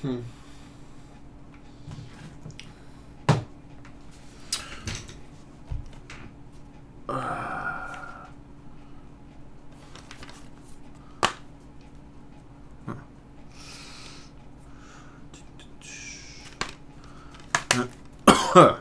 Hmm. Huh.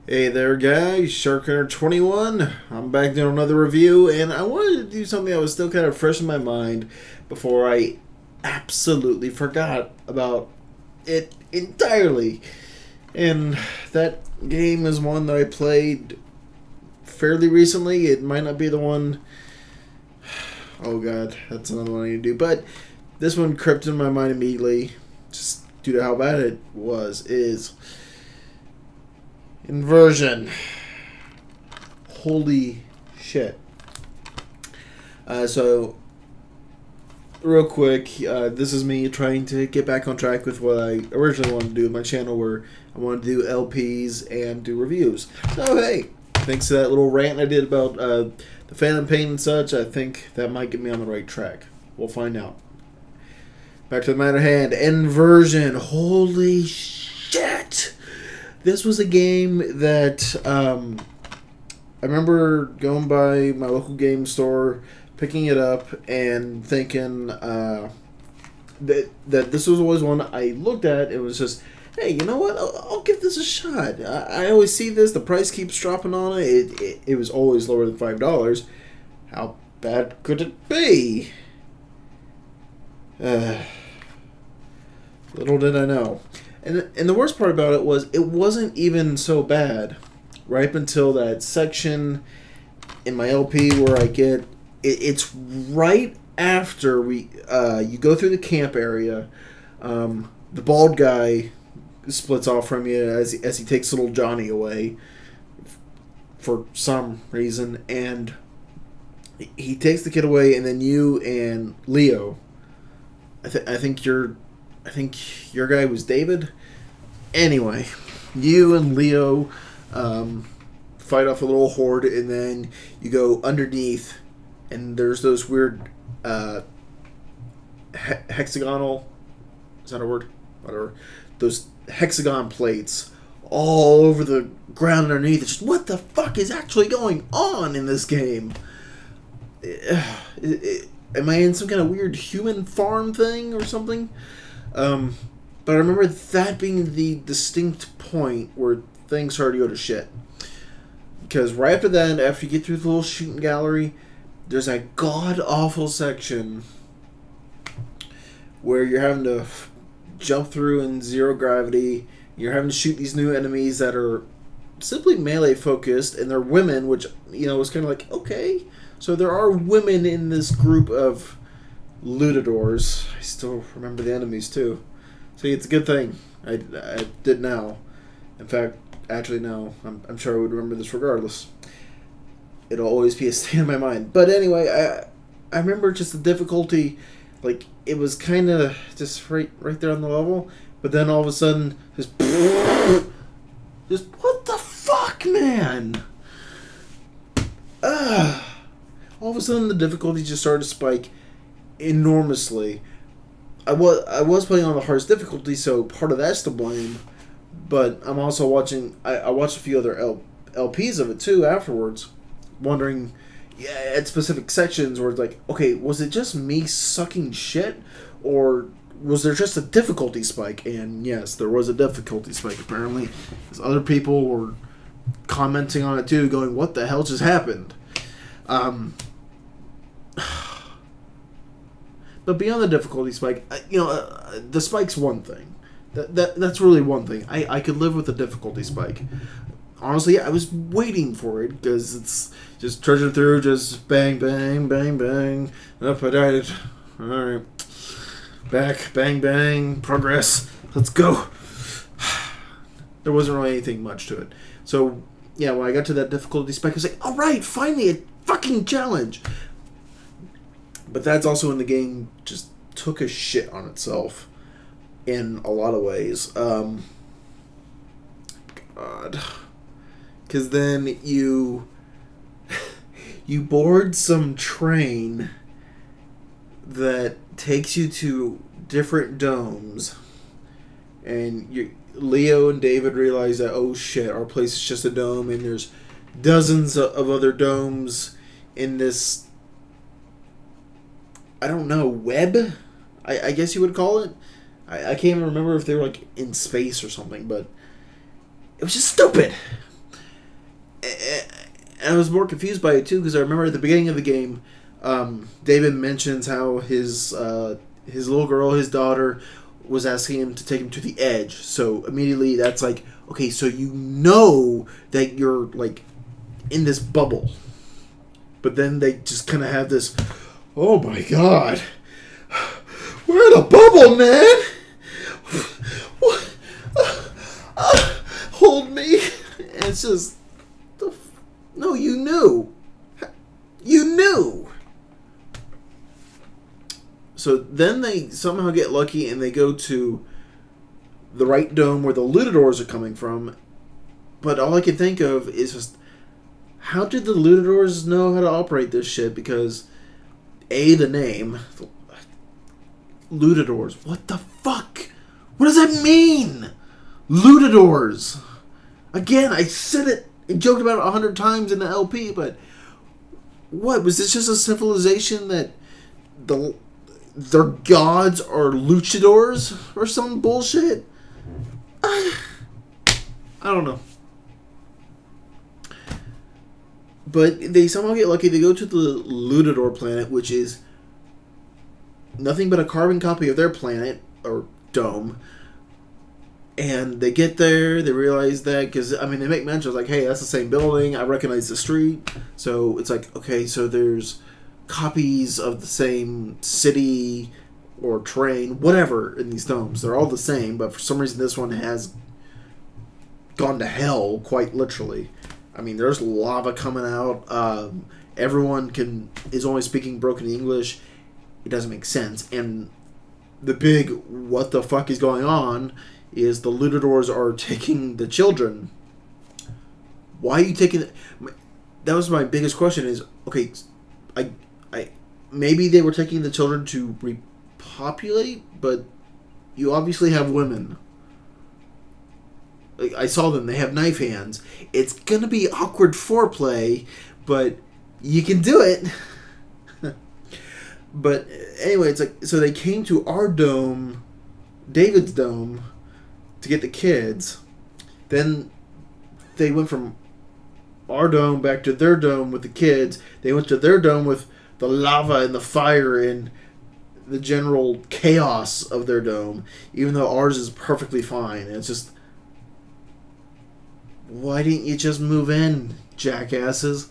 Hey there guys, SharkHunter21. I'm back doing another review, and I wanted to do something that was still kind of fresh in my mind before I absolutely forgot about it entirely. And that game is one that I played fairly recently. It might not be the one... Oh god, that's another one I need to do. But this one crept in my mind immediately, just due to how bad it was, is... Inversion. Holy shit. So, real quick, this is me trying to get back on track with what I originally wanted to do with my channel, where I wanted to do LPs and do reviews. So, hey, thanks to that little rant I did about the Phantom Pain and such, I think that might get me on the right track. We'll find out. Back to the matter at hand. Inversion. Holy shit. This was a game that I remember going by my local game store, picking it up, and thinking that this was always one I looked at. It was just, hey, you know what? I'll give this a shot. I always see this. The price keeps dropping on it. It was always lower than $5. How bad could it be? Little did I know. And the worst part about it was, it wasn't even so bad right up until that section in my LP where I get... It's right after you go through the camp area. The bald guy splits off from you as he takes little Johnny away for some reason. And he takes the kid away, and then you and Leo... I think your guy was David. Anyway, you and Leo fight off a little horde, and then you go underneath, and there's those weird hexagonal... Is that a word? Whatever. Those hexagon plates all over the ground underneath. It's just, what the fuck is actually going on in this game? Am I in some kind of weird human farm thing or something? But I remember that being the distinct point where things started to go to shit. Because right after that, after you get through the little shooting gallery, there's a god-awful section where you're having to jump through in zero gravity. You're having to shoot these new enemies that are simply melee focused, and they're women, which, you know, was kind of like, okay, so there are women in this group of lutadors. I still remember the enemies too. See, it's a good thing I did now. In fact, actually no, I'm sure I would remember this regardless. It'll always be a stain in my mind. But anyway, I remember just the difficulty. Like, it was kind of just right there on the level, but then all of a sudden, just what the fuck, man? All of a sudden, the difficulty just started to spike enormously. I was playing on the hardest difficulty, so part of that's to blame. But I'm also watching... I watched a few other LPs of it too afterwards, wondering, yeah, at specific sections where it's like, okay, was it just me sucking shit, or was there just a difficulty spike? And yes, there was a difficulty spike apparently, because other people were commenting on it too, going, "What the hell just happened?" But beyond the difficulty spike, you know, the spike's one thing. That's really one thing. I could live with the difficulty spike. Honestly, I was waiting for it, because it's just trudging through, just bang, bang, bang, bang. Up, I died. Alright. Back, bang, bang, progress. Let's go. There wasn't really anything much to it. So, yeah, when I got to that difficulty spec, I was like, alright, finally a fucking challenge. But that's also when the game just took a shit on itself in a lot of ways. God. Because then you board some train that takes you to different domes, and Leo and David realize that, oh shit, our place is just a dome, and there's dozens of other domes in this, I don't know, web? I guess you would call it. I can't even remember if they were like in space or something, but it was just stupid. And I was more confused by it too, because I remember at the beginning of the game, David mentions how his little girl, his daughter, was asking him to take him to the edge. So immediately that's like, okay, so you know that you're like in this bubble. But then they just kind of have this, oh my god, we're in a bubble, man. Hold me. And it's just, no, you knew. You knew. So then they somehow get lucky and they go to the right dome where the Ludadors are coming from. But all I can think of is just, how did the Ludadors know how to operate this shit? Because, A, the name. Ludadors. What the fuck? What does that mean? Ludadors. Again, I said it and joked about it 100 times in the LP, but what? Was this just a civilization that their gods are luchadors or some bullshit? I don't know. But they somehow get lucky. They go to the Ludador planet, which is nothing but a carbon copy of their planet, or dome. And they get there, they realize that, because, I mean, they make mention, like, hey, that's the same building, I recognize the street. So it's like, okay, so there's copies of the same city or train, whatever, in these domes. They're all the same, but for some reason this one has gone to hell, quite literally. I mean, there's lava coming out. Everyone is only speaking broken English. It doesn't make sense. And the big what the fuck is going on is the Ludadors are taking the children. Why are you taking... That was my biggest question is, okay, I maybe they were taking the children to repopulate, but you obviously have women. I saw them. They have knife hands. It's going to be awkward foreplay, but you can do it. But anyway, it's like, so they came to our dome, David's dome, to get the kids. Then they went from our dome back to their dome with the kids. They went to their dome with the lava and the fire and the general chaos of their dome, even though ours is perfectly fine. And it's just, why didn't you just move in, jackasses?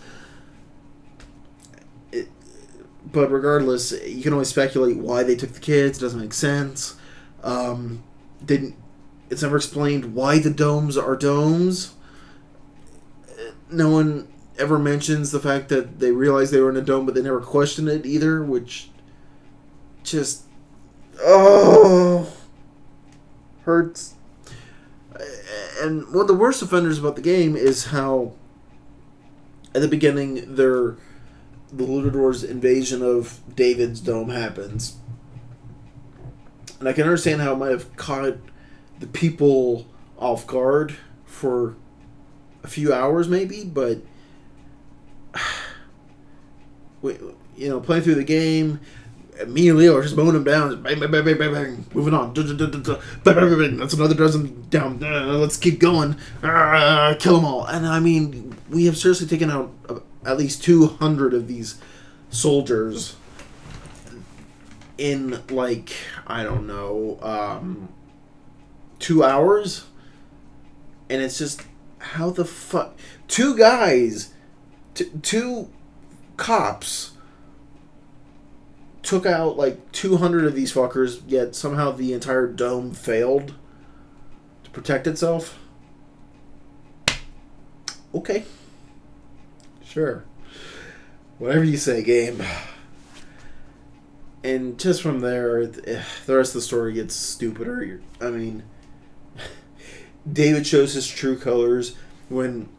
But regardless, you can only speculate why they took the kids. It doesn't make sense. It's never explained why the domes are domes. No one ever mentions the fact that they realized they were in a dome, but they never questioned it either, which just, hurts. And one of the worst offenders about the game is how at the beginning the Ludadors' invasion of David's dome happens. And I can understand how it might have caught the people off guard for a few hours maybe, but playing through the game, me and Leo are just mowing them down, just bang, bang, bang, bang, bang, bang, moving on. Bang, bang, bang, that's another dozen down. Let's keep going. Kill them all. And I mean, we have seriously taken out at least 200 of these soldiers in, like, I don't know, 2 hours. And it's just, how the fuck? Two guys, two cops took out like 200 of these fuckers, yet somehow the entire dome failed to protect itself. Okay. Sure. Whatever you say, game. And just from there, the rest of the story gets stupider. I mean, David shows his true colors when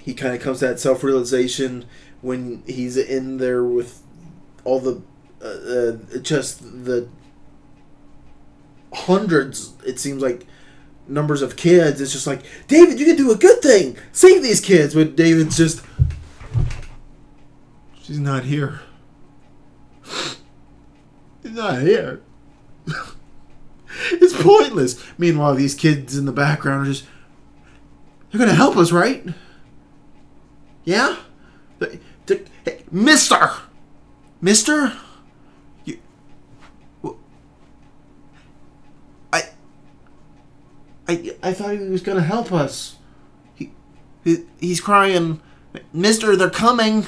he kind of comes to that self-realization when he's in there with all the just the hundreds, it seems like, numbers of kids. It's just like, David, you can do a good thing. Save these kids. But David's just, she's not here. She's not here. It's pointless. Meanwhile, these kids in the background are just, they're going to help us, right? Yeah? Hey, Mister! Mister? You... I thought he was going to help us. He's crying. Mister, they're coming.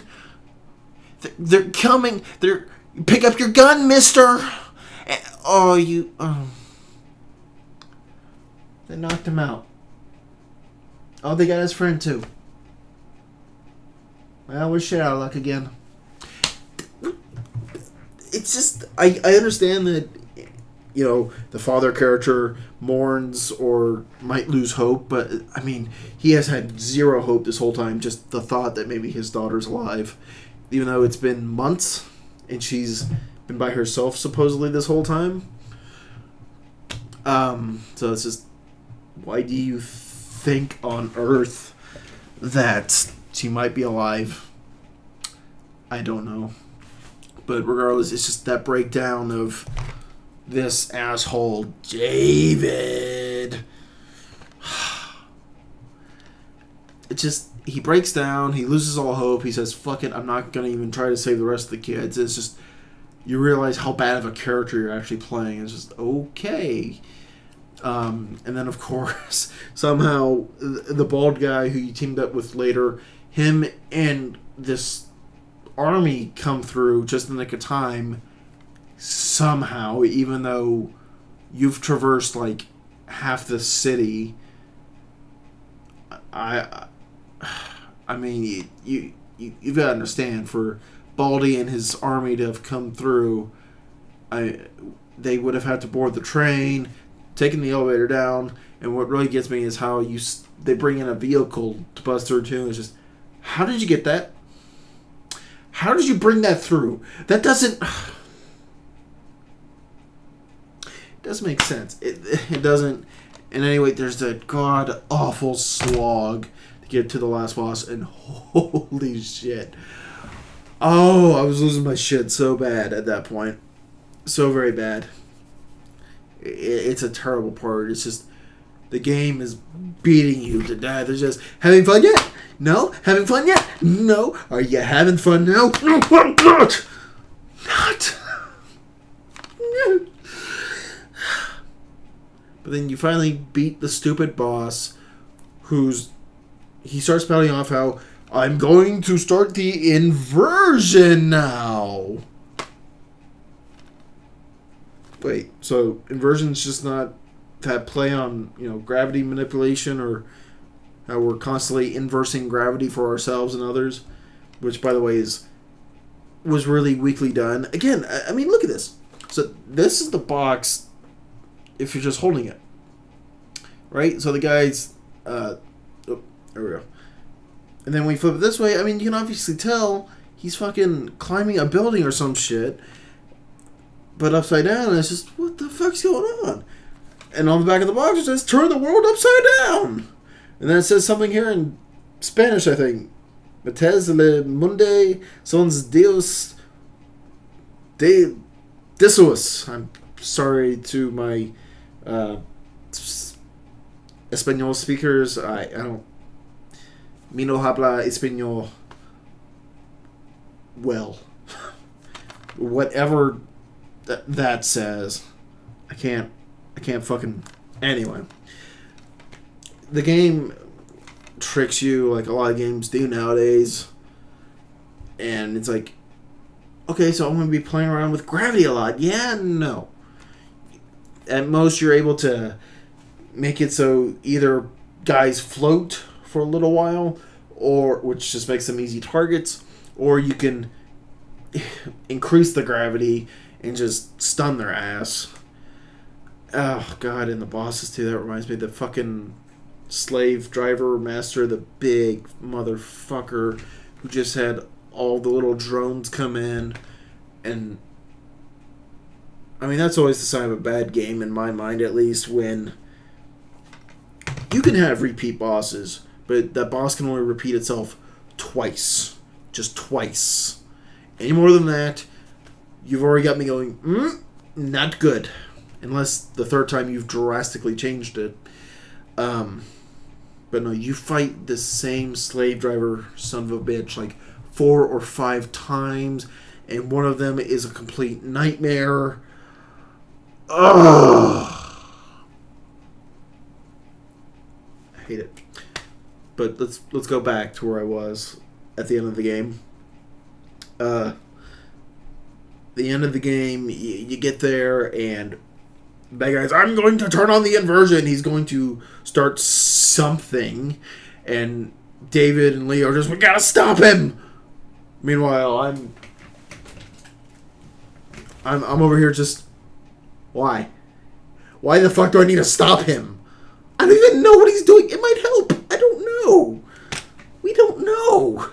They're coming. They're... Pick up your gun, mister! Oh, you... Oh. They knocked him out. Oh, they got his friend, too. Well, we're shit out of luck again. It's just... I understand that, you know, the father character mourns or might lose hope, but, I mean, he has had zero hope this whole time. Just the thought that maybe his daughter's alive. Even though it's been months, and she's been by herself, supposedly, this whole time. So it's just... Why do you think on Earth that she might be alive? I don't know. But regardless, it's just that breakdown of this asshole, David. It just, he breaks down, he loses all hope, he says, fuck it, I'm not going to even try to save the rest of the kids. It's just, you realize how bad of a character you're actually playing. It's just, okay. And then, of course, somehow, the bald guy who you teamed up with later, him and this army come through just in the nick of time, somehow, even though you've traversed, like, half the city. I mean, you've got to understand, for Baldy and his army to have come through, they would have had to board the train, taken the elevator down, and what really gets me is how they bring in a vehicle to bust through too. It's just, how did you get that? How did you bring that through? That doesn't make sense. It doesn't. And anyway, there's that god awful slog to get to the last boss, and holy shit. Oh, I was losing my shit so bad at that point. So very bad. It's a terrible part. It's just, the game is beating you to death. It's just, having fun yet? No? Having fun yet? No? Are you having fun now? No, I'm not! Not! No. But then you finally beat the stupid boss, he starts spouting off how, I'm going to start the inversion now. Wait, so inversion's just not that play on, you know, gravity manipulation, or how we're constantly inversing gravity for ourselves and others, which, by the way, was really weakly done. Again, I mean, look at this. So this is the box if you're just holding it, right? So the guy's, oh, there we go. And then when we flip it this way, I mean, you can obviously tell he's fucking climbing a building or some shit, but upside down, and it's just, what the fuck's going on? And on the back of the box, it says, turn the world upside down. And then it says something here in Spanish, I think. Metes le mundo sons Dios de Desuas. I'm sorry to my Espanol speakers. I don't... Mi no habla español well. Whatever that says. I can't fucking... Anyway. The game tricks you like a lot of games do nowadays. And it's like, okay, so I'm going to be playing around with gravity a lot. Yeah, no. At most, you're able to make it so either guys float for a little while, or which just makes them easy targets, or you can increase the gravity and just stun their ass. Oh, God, and the bosses, too. That reminds me of the fucking slave driver master, the big motherfucker who just had all the little drones come in. And, I mean, that's always the sign of a bad game, in my mind, at least, when you can have repeat bosses, but that boss can only repeat itself twice. Just twice. Any more than that, you've already got me going, not good. Unless the third time you've drastically changed it. But no, you fight the same slave driver son of a bitch like 4 or 5 times, and one of them is a complete nightmare. Ugh. I hate it. But let's go back to where I was at the end of the game. The end of the game, you get there, and bad guy's, I'm going to turn on the inversion. He's going to start something, and David and Leo are just, we gotta stop him. Meanwhile, I'm over here just, why? Why the fuck do I need to stop him? I don't even know what he's doing. It might help. I don't know. We don't know.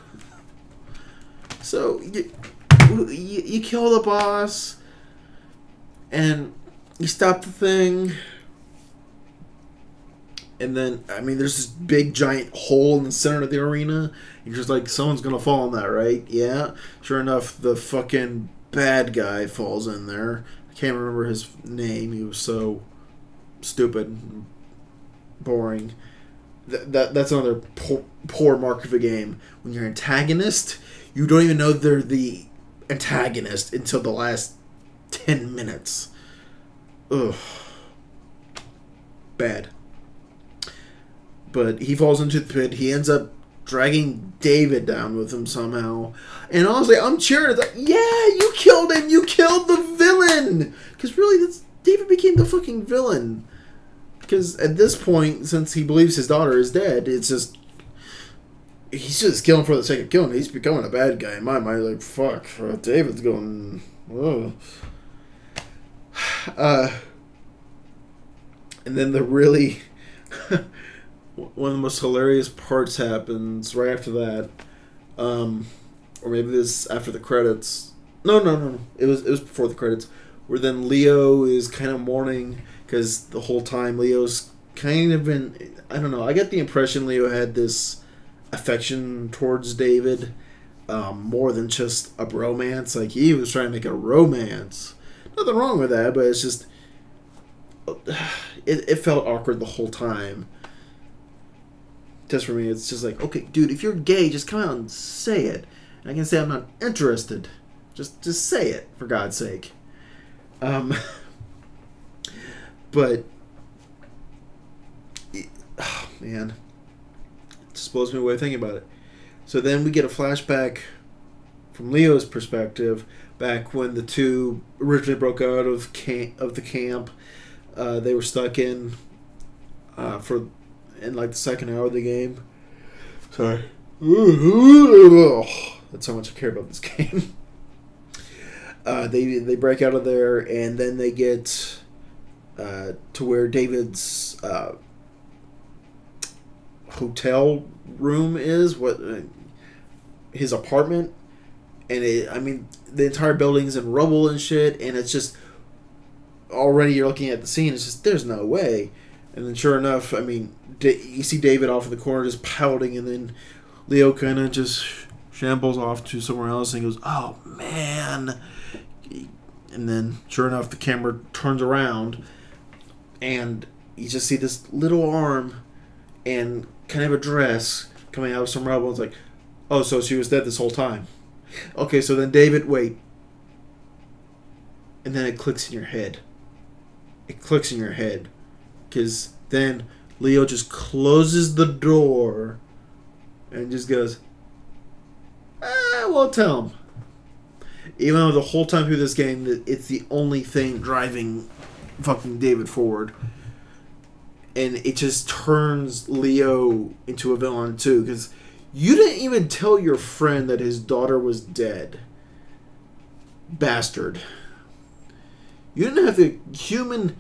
So you kill the boss, and you stop the thing, and then, I mean, there's this big giant hole in the center of the arena. You're just like, someone's gonna fall in that, right? Yeah. Sure enough, the fucking bad guy falls in there. I can't remember his name. He was so stupid and boring. That's another poor mark of a game. When you're an antagonist, you don't even know they're the antagonist until the last 10 minutes. Ugh. Bad. But he falls into the pit. He ends up dragging David down with him somehow. And honestly, I'm cheering. It's like, yeah, you killed him. You killed the villain. Because really, David became the fucking villain. Because at this point, since he believes his daughter is dead, it's just, he's just killing for the sake of killing. He's becoming a bad guy in my mind. Like, fuck, David's going, ugh. And then the really one of the most hilarious parts happens right after that, or maybe this after the credits. No. It was before the credits, where then Leo is kind of mourning because the whole time Leo's kind of been, I don't know. I get the impression Leo had this affection towards David, more than just a bromance. Like, he was trying to make a romance. Nothing wrong with that, but it's just, it felt awkward the whole time. Just for me, it's just like, okay, dude, if you're gay, just come out and say it. And I can say I'm not interested. Just say it, for God's sake. But, oh, man. It just blows me away thinking about it. So then we get a flashback from Leo's perspective, back when the two originally broke out of the camp. They were stuck in like the second hour of the game. Sorry. That's how much I care about this game. They break out of there, and then they get to where David's hotel room is, his apartment, and I mean, the entire building's in rubble and shit, and it's just, already you're looking at the scene, it's just, there's no way. And then sure enough, I mean, you see David off in the corner just pouting, and then Leo kind of just shambles off to somewhere else, and he goes, oh man. And then sure enough, the camera turns around, and you just see this little arm and kind of a dress coming out of some rubble. It's like, oh, so she was dead this whole time. Okay, so then David, wait. And then it clicks in your head. It clicks in your head. Because then Leo just closes the door and just goes, won't tell him. Even though the whole time through this game, it's the only thing driving fucking David forward. And it just turns Leo into a villain too, because you didn't even tell your friend that his daughter was dead. Bastard. You didn't have the human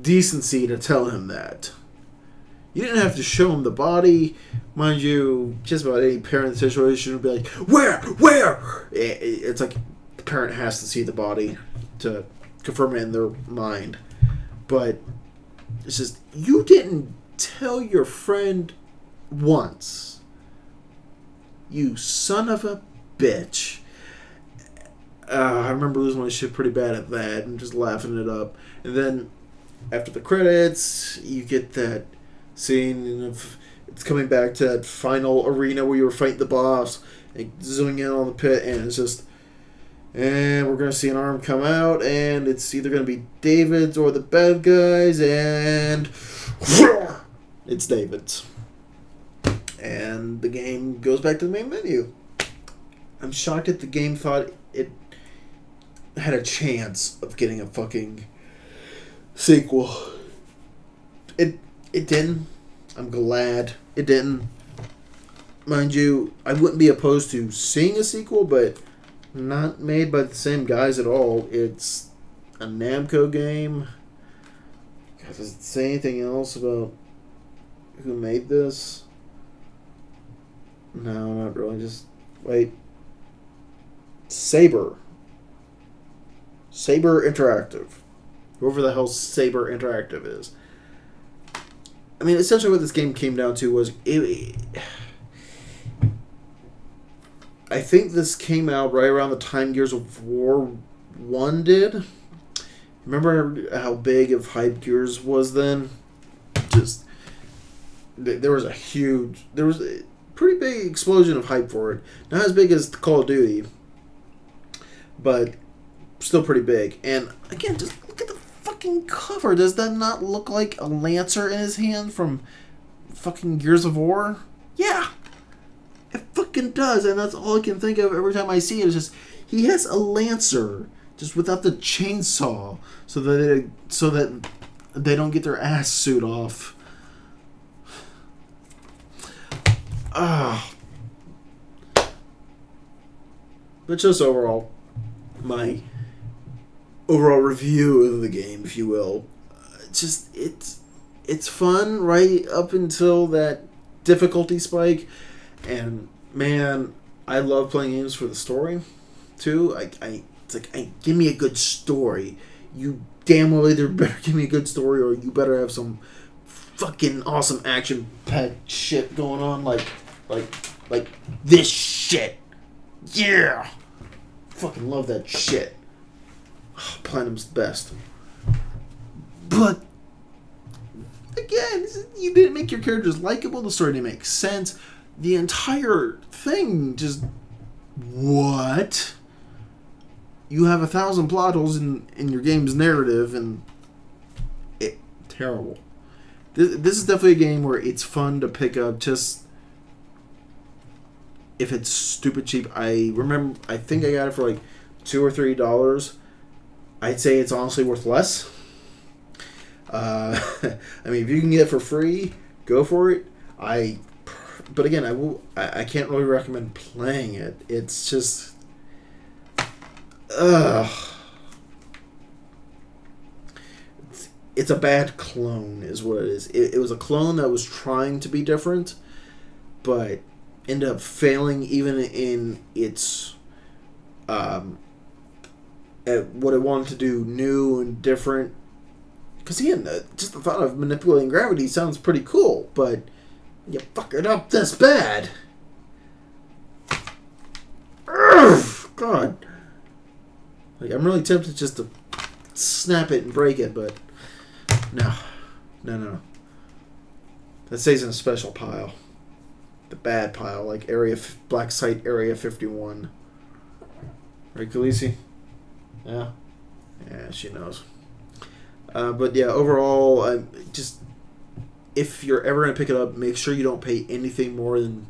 decency to tell him that. You didn't have to show him the body. Mind you, just about any parent situation would be like, where? Where? It's like the parent has to see the body to confirm it in their mind. But it's just, you didn't tell your friend once. You son of a bitch. I remember losing my shit pretty bad at that and just laughing it up. And then after the credits, you get that scene of it's coming back to that final arena where you were fighting the boss, and zooming in on the pit, and it's just, and we're going to see an arm come out, and it's either going to be David's or the bad guys, and it's David's. And the game goes back to the main menu. I'm shocked that the game thought it had a chance of getting a fucking sequel. It didn't. I'm glad it didn't. Mind you, I wouldn't be opposed to seeing a sequel, but not made by the same guys at all. It's a Namco game. God, does it say anything else about who made this? No, not really. Just wait. Saber Interactive. Whoever the hell Saber Interactive is. I mean, essentially what this game came down to was... I think this came out right around the time Gears of War 1 did. Remember how big of hype Gears was then? Just... There was a pretty big explosion of hype for it. Not as big as Call of Duty, but still pretty big. And again, just look at the fucking cover. Does that not look like a Lancer in his hand from fucking Gears of War? Yeah, it fucking does. And that's all I can think of every time I see it. Is just he has a Lancer, just without the chainsaw, so that they don't get their ass suit off. But just overall, my overall review of the game, if you will, it's fun right up until that difficulty spike, and man, I love playing games for the story too. It's like, give me a good story. You damn well either better give me a good story, or you better have some fucking awesome action-packed shit going on, like this shit. Yeah, fucking love that shit. Oh, Platinum's the best. But again, you didn't make your characters likable. The story didn't make sense. The entire thing just, what? You have 1,000 plot holes in your game's narrative, and terrible. This is definitely a game where it's fun to pick up, just if it's stupid cheap. I think I got it for like $2 or $3. I'd say it's honestly worth less. I mean, if you can get it for free, go for it. But again, I can't really recommend playing it. It's just, it's a bad clone, is what it is. It was a clone that was trying to be different, but ended up failing even in its at what it wanted to do new and different. Because again, just the thought of manipulating gravity sounds pretty cool, but you fuck it up this bad. Urgh, God. Like, I'm really tempted just to snap it and break it, but no. That stays in a special pile. The bad pile, like Black Site Area 51. Right, Khaleesi? Yeah? Yeah, she knows. But yeah, overall, just, if you're ever going to pick it up, make sure you don't pay anything more than,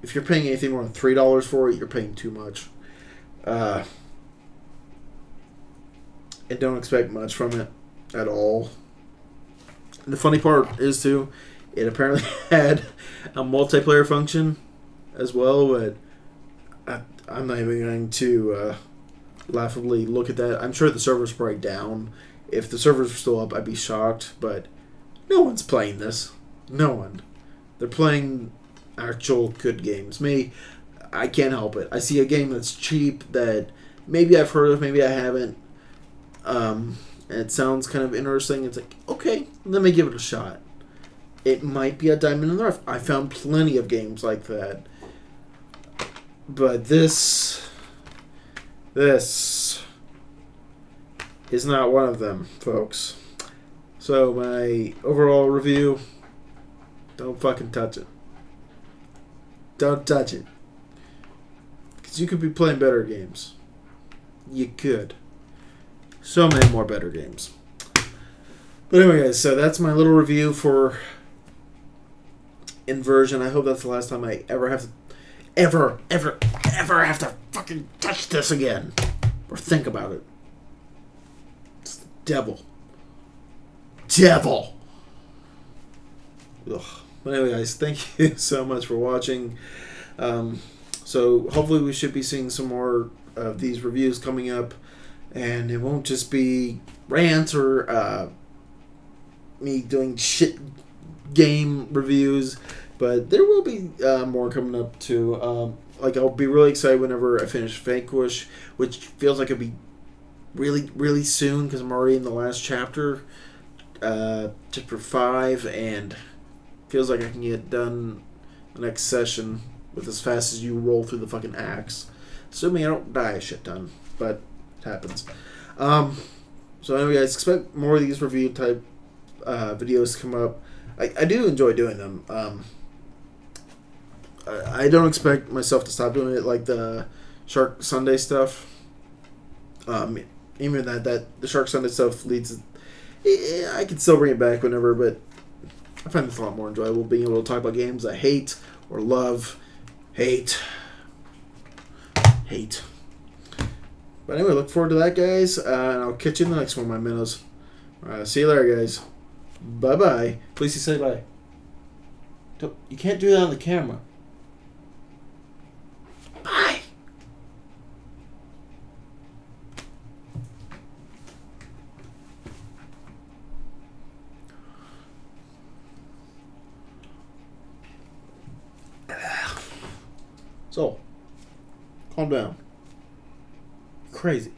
if you're paying anything more than $3 for it, you're paying too much. I don't expect much from it at all. And the funny part is, too, it apparently had a multiplayer function as well, but I'm not even going to laughably look at that. I'm sure the server's probably down. If the servers were still up, I'd be shocked, but no one's playing this. No one. They're playing actual good games. Me, I can't help it. I see a game that's cheap that maybe I've heard of, maybe I haven't. And it sounds kind of interesting. It's like, okay, let me give it a shot. It might be a diamond in the rough. I found plenty of games like that. But this is not one of them, folks. So my overall review, don't fucking touch it. Don't touch it. Because you could be playing better games. You could. So many more better games. But anyway, guys, so that's my little review for Inversion. I hope that's the last time I ever have to ever have to fucking touch this again. Or think about it. It's the devil. Devil! Ugh. But anyway, guys, thank you so much for watching. So hopefully we should be seeing some more of these reviews coming up. And it won't just be rants or me doing shit game reviews. But there will be more coming up too. Like, I'll be really excited whenever I finish Vanquish, which feels like it'll be really, really soon because I'm already in the last chapter, chapter 5, and feels like I can get done the next session with as fast as you roll through the fucking axe. Assuming I don't die a shit ton, but it happens. So anyway, guys, expect more of these review type videos to come up. I do enjoy doing them. I don't expect myself to stop doing it, like the Shark Sunday stuff. Even that the Shark Sunday stuff leads. I can still bring it back whenever, but I find this a lot more enjoyable, being able to talk about games I hate or love, hate. But anyway, look forward to that, guys, and I'll catch you in the next one, my minnows. See you later, guys. Bye bye. Please say bye. You can't do that on the camera. Bye. So, calm down. Crazy.